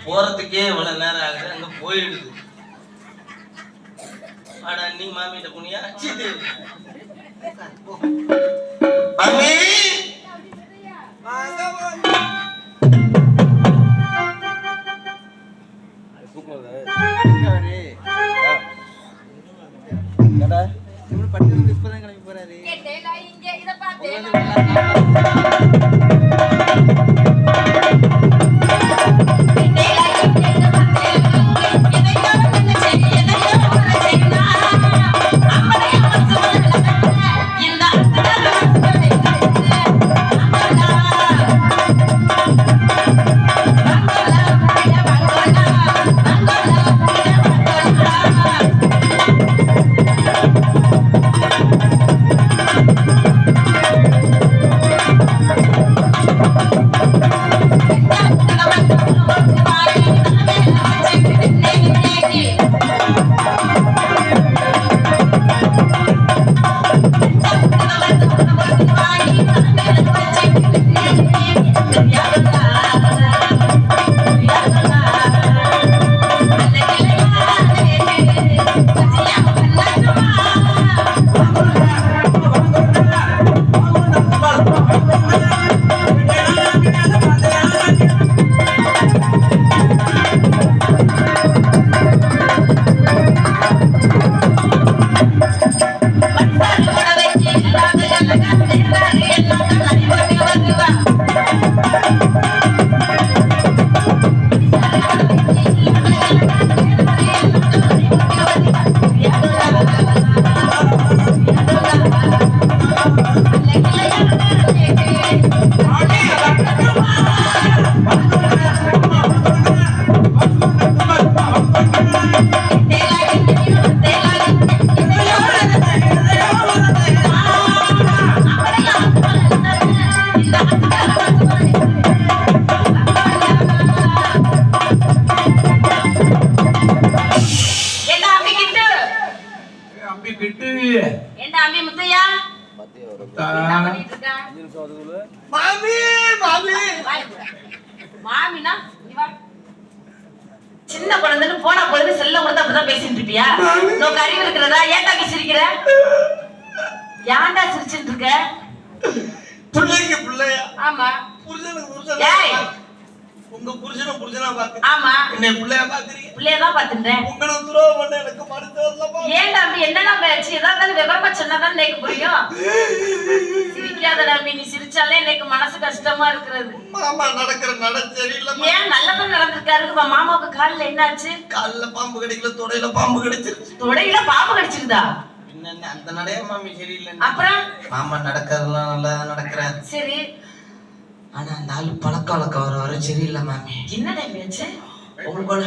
போறதுக்கே இவ்வளவு நேரம் ஆகுது, அங்க போயிடுது. ஆனா நீ மாமிட்ட புனியா மாமி இப்பதான் கிளம்பி போறாரு. சின்ன குழந்தைன்னு போனா பொழுது செல்ல கொடுத்து அப்படிதான் பேசிட்டு இருப்பியா? உனக்கு அறிவு இருக்கிறதா? ஏன்டா சிரிக்கிற? ஏன்டா சிரிச்சுட்டு இருக்க? பிள்ளைக்கு பிள்ளையா? ஆமா. புருஷனுக்கு புருஷன். உங்க புருஷனும் புருஷனா பாத்து. ஆமா. என்ன பிள்ளையா பாக்குறீங்க? பிள்ளையதான் பாத்துட்டேன். உங்களை துரோகம் பண்ண எனக்கு மனசு வரலப்பா. ஏன் தம்பி என்னடா பேச்சு? ஏதாவது விவரமா சொன்னாதான் எனக்கு புரியும். சிரிக்காத தம்பி, நீ சிரிச்சாலே எனக்கு மனசு கஷ்டமா இருக்கிறது. மாமா நடக்கிற நட சரியில்லை. ஏன் நல்லதான் நடந்திருக்காரு. மாமாவுக்கு காலில் என்னாச்சு? கால்ல பாம்பு கடிக்கல, தொடையில பாம்பு கடிச்சிருச்சு. தொடையில பாம்பு கடிச்சிருதா? என்ன அந்த நடைய மாமி சரியில்லை. அப்புறம் மாமா நடக்கிறதுலாம் நல்லா நடக்கிறாரு. சரி. ஆனா அந்த ஆளு பழக்க வழக்கம் வர சரியில்லை மாமி. என்னடா பேச்சு? உங்களோட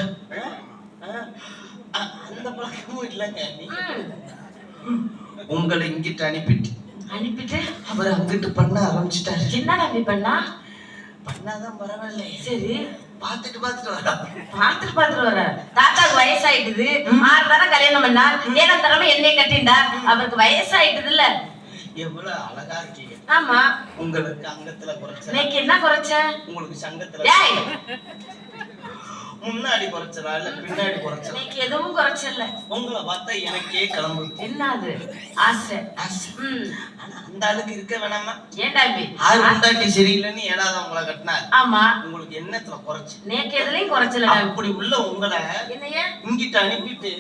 அந்த பழக்கமும் இல்லைங்க. உங்களை இங்கிட்டு அனுப்பிட்டு அவர் அங்கிட்டு பண்ண ஆரம்பிச்சுட்டாரு. என்னடா அப்படி பண்ணாதான் பரவாயில்ல. சரி. பாத்துட்டு வர தாத்தாவுக்கு வயசாயிட்டுது. 6 தடவை கல்யாணம் பண்ணா, 7 தடவை என்னை கட்டிண்டா. அவருக்கு வயசாயிட்டுது இல்ல. எவ்வளவு அழகா இருக்கீங்க. ஆமா. உங்களுக்கு அங்கத்துல குறைச்ச. இன்னைக்கு என்ன குறைச்ச? உங்களுக்கு சங்கத்துல முன்னாடி குறைச்சதா இல்ல பின்னாடி குறைச்சதா? இன்னைக்கு எதுவும் குறைச்சல. உங்களை பார்த்தா எனக்கே கிளம்பு. என்னது? ஆசை. ஆனா அந்த ஆளுக்கு இருக்க வேணாமா? ஏன்டா இப்படி? 6 முண்டாட்டி சரியில்லைன்னு 7வது உங்களை கட்டினார். ஆமா. உங்களுக்கு என்னத்துல குறைச்சு? நேக்கு எதுலயும் குறைச்சல. அப்படி உள்ள உங்களை என்னைய இங்கிட்ட அனுப்பிட்டு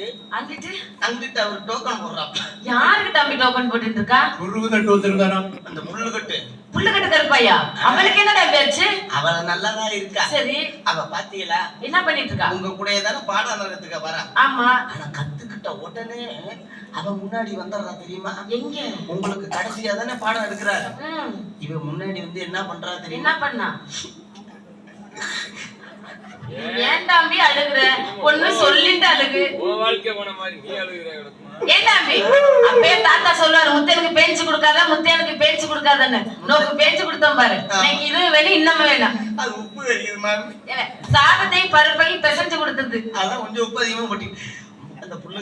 அங்கிட்டு அவர் டோக்கன் போடுறாப்ப. யாருக்கு தம்பி டோக்கன் போட்டுட்டு இருக்கா? புல்லுகட்டு வந்திருக்காராம். அந்த புல்லுகட்டு கருப்பையா? அவளுக்கு என்னடா பேச்சு? அவள நல்லாதான் இருக்கா. சரி. அவ பாத்தீங்களா என்ன பண்ணிட்டு இருக்கா? உங்க கூடயே தானே பாடம் நடக்கிறதுக்கு வரா. ஆமா. ஆனா கத்துக்கிட்ட உடனே அவ முன்னாடி வந்துடுறா தெரியுமா? எங்க? உங்களுக்கு கடைசியா தானே பாடம் எடுக்கிறாரு. இவ முன்னாடி வந்து என்ன பண்றா தெரியுமா? என்ன பண்ணா? ஏன் தம்பி அழுகுற? ஒண்ணு சொல்லிட்டு அழுகு. உன் வாழ்க்கை போன மாதிரி நீ அழுகுற. ஏன் தம்பி? அப்பே தாத்தா சொல்றாரு, முத்தனுக்கு பேச்சு கொடுக்காத, முத்தனுக்கு பேச்சு கொடுக்காதன்னு. நோக்கு பேச்சு கொடுத்தோம் பாரு. இன்னைக்கு இது வேணும், இன்னமும் வேணும். அது உப்பு தெரியுது மாமி. சாதத்தையும் பருப்பையும் பிசைஞ்சு கொடுத்தது. அதான் கொஞ்சம் உப்பு அதிகமா போட்டி அந்த புல்லு